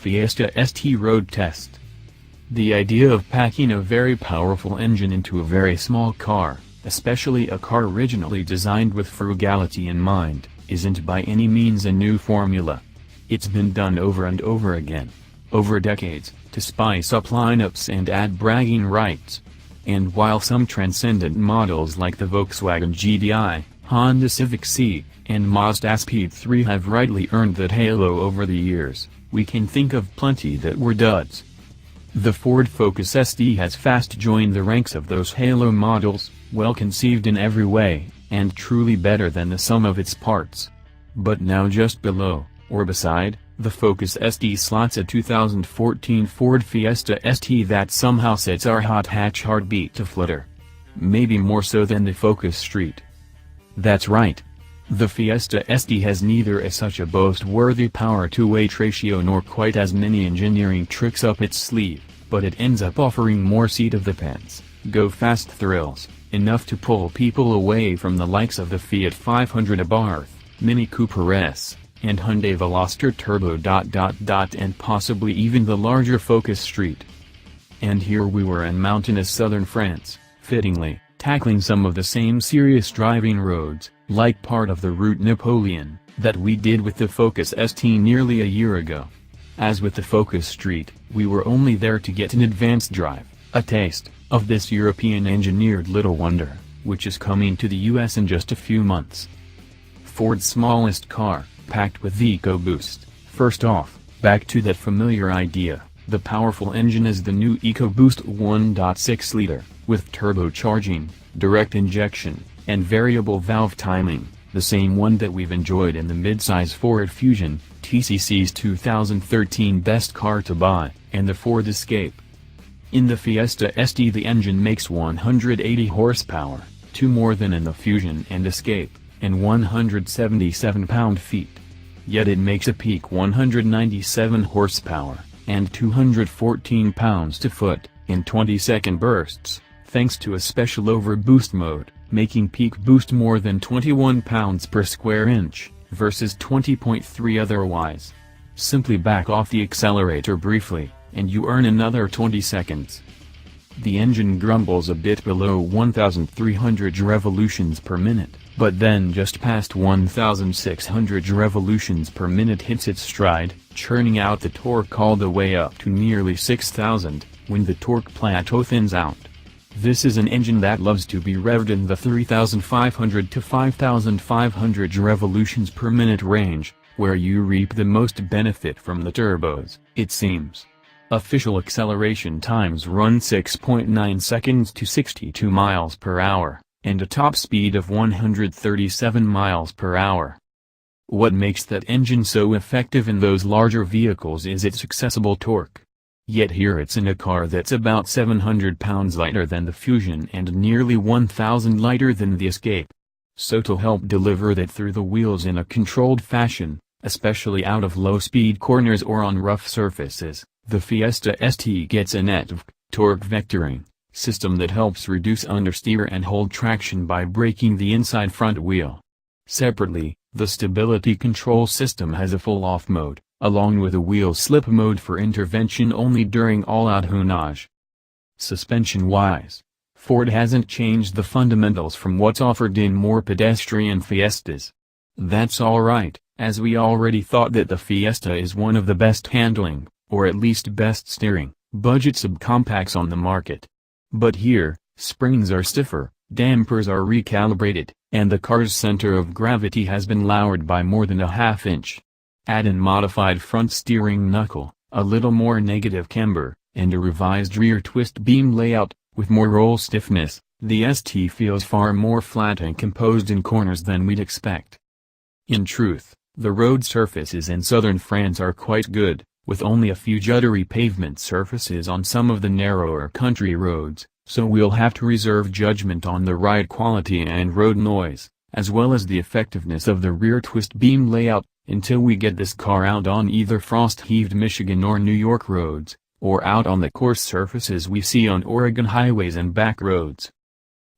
Fiesta ST road test. The idea of packing a very powerful engine into a very small car, especially a car originally designed with frugality in mind, isn't by any means a new formula. It's been done over and over again, over decades, to spice up lineups and add bragging rights. And while some transcendent models like the Volkswagen GTI, Honda Civic Si, and Mazda Speed3 have rightly earned that halo over the years, we can think of plenty that were duds. The Ford Focus ST has fast joined the ranks of those halo models, well conceived in every way, and truly better than the sum of its parts. But now just below, or beside, the Focus ST slots a 2014 Ford Fiesta ST that somehow sets our hot hatch heartbeat to flutter. Maybe more so than the Focus Street. That's right. The Fiesta ST has neither such a boast-worthy power-to-weight ratio nor quite as many engineering tricks up its sleeve, but it ends up offering more seat-of-the-pants, go-fast thrills, enough to pull people away from the likes of the Fiat 500 Abarth, Mini Cooper S, and Hyundai Veloster Turbo. And possibly even the larger Focus Street. And here we were in mountainous southern France, fittingly, tackling some of the same serious driving roads, like part of the Route Napoleon, that we did with the Focus ST nearly a year ago. As with the Focus Street, we were only there to get an advanced drive, a taste, of this European-engineered little wonder, which is coming to the US in just a few months. Ford's smallest car, packed with EcoBoost. First off, back to that familiar idea, the powerful engine is the new EcoBoost 1.6-liter, with turbocharging, direct injection, and variable valve timing, the same one that we've enjoyed in the midsize Ford Fusion, TCC's 2013 best car to buy, and the Ford Escape. In the Fiesta ST the engine makes 180 horsepower, 2 more than in the Fusion and Escape, and 177 pound-feet. Yet it makes a peak 197 horsepower, and 214 pounds-to-foot, in 20-second bursts, thanks to a special overboost mode, making peak boost more than 21 pounds per square inch, versus 20.3 otherwise. Simply back off the accelerator briefly, and you earn another 20 seconds. The engine grumbles a bit below 1,300 revolutions per minute, but then just past 1,600 revolutions per minute hits its stride, churning out the torque all the way up to nearly 6,000, when the torque plateau thins out. This is an engine that loves to be revved in the 3,500 to 5,500 revolutions per minute range, where you reap the most benefit from the turbos, it seems. Official acceleration times run 6.9 seconds to 62 miles per hour, and a top speed of 137 miles per hour. What makes that engine so effective in those larger vehicles is its accessible torque. Yet here it's in a car that's about 700 pounds lighter than the Fusion and nearly 1,000 lighter than the Escape. So to help deliver that through the wheels in a controlled fashion, especially out of low-speed corners or on rough surfaces, the Fiesta ST gets a NETV, torque vectoring, system that helps reduce understeer and hold traction by braking the inside front wheel. Separately, the stability control system has a full off mode, along with a wheel slip mode for intervention only during all-out hunnage. Suspension-wise, Ford hasn't changed the fundamentals from what's offered in more pedestrian Fiestas. That's alright, as we already thought that the Fiesta is one of the best handling, or at least best steering, budget subcompacts on the market. But here, springs are stiffer, dampers are recalibrated, and the car's center of gravity has been lowered by more than a half-inch. Add in modified front steering knuckle, a little more negative camber, and a revised rear twist beam layout, with more roll stiffness, the ST feels far more flat and composed in corners than we'd expect. In truth, the road surfaces in southern France are quite good, with only a few juddery pavement surfaces on some of the narrower country roads, so we'll have to reserve judgment on the ride quality and road noise, as well as the effectiveness of the rear twist beam layout, until we get this car out on either frost-heaved Michigan or New York roads, or out on the coarse surfaces we see on Oregon highways and back roads.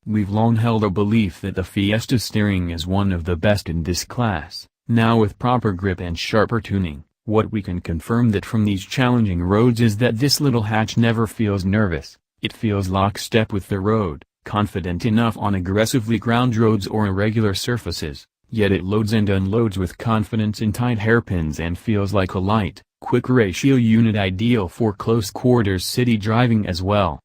We've long held a belief that the Fiesta steering is one of the best in this class. Now with proper grip and sharper tuning, What we can confirm that from these challenging roads is that this little hatch never feels nervous. It feels lockstep with the road, confident enough on aggressively ground roads or irregular surfaces, yet it loads and unloads with confidence in tight hairpins and feels like a light, quick ratio unit ideal for close quarters city driving as well.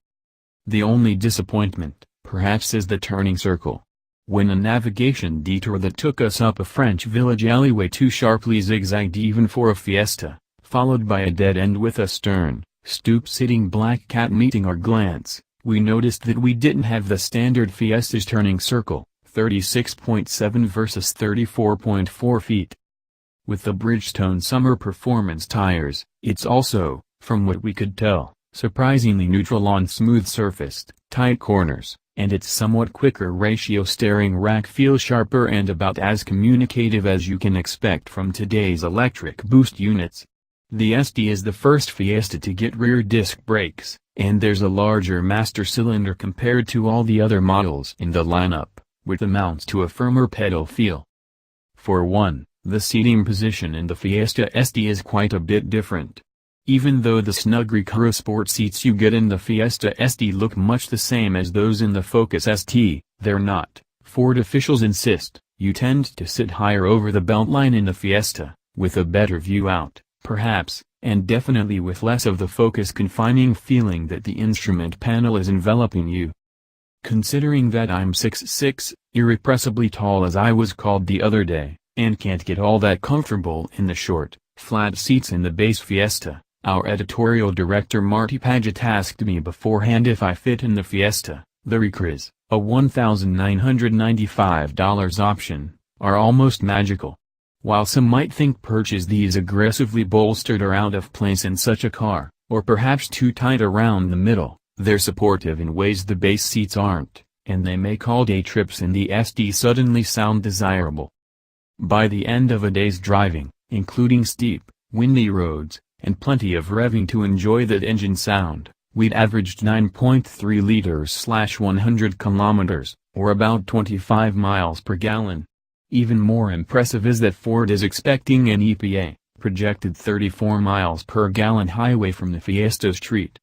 The only disappointment, perhaps, is the turning circle. When a navigation detour that took us up a French village alleyway too sharply zigzagged even for a Fiesta, followed by a dead end with a stern, stoop-sitting black cat meeting our glance, we noticed that we didn't have the standard Fiesta's turning circle, 36.7 versus 34.4 feet. With the Bridgestone Summer Performance tires, it's also, from what we could tell, surprisingly neutral on smooth-surfaced, tight corners, and its somewhat quicker ratio steering rack feels sharper and about as communicative as you can expect from today's electric boost units. The SD is the first Fiesta to get rear disc brakes, and there's a larger master cylinder compared to all the other models in the lineup, which amounts to a firmer pedal feel. For one, the seating position in the Fiesta SD is quite a bit different. Even though the snug Recaro Sport seats you get in the Fiesta SD look much the same as those in the Focus ST, they're not. Ford officials insist, you tend to sit higher over the beltline in the Fiesta, with a better view out, perhaps, and definitely with less of the Focus confining feeling that the instrument panel is enveloping you. Considering that I'm 6'6", irrepressibly tall as I was called the other day, and can't get all that comfortable in the short, flat seats in the base Fiesta, our editorial director Marty Paget asked me beforehand if I fit in the Fiesta. The Recars, a $1,995 option, are almost magical. While some might think purchase these aggressively bolstered are out of place in such a car, or perhaps too tight around the middle, they're supportive in ways the base seats aren't, and they make all-day trips in the SD suddenly sound desirable. By the end of a day's driving, including steep, windy roads, and plenty of revving to enjoy that engine sound, we'd averaged 9.3 liters/100 kilometers, or about 25 miles per gallon. Even more impressive is that Ford is expecting an EPA projected 34 miles per gallon highway from the Fiesta's treat.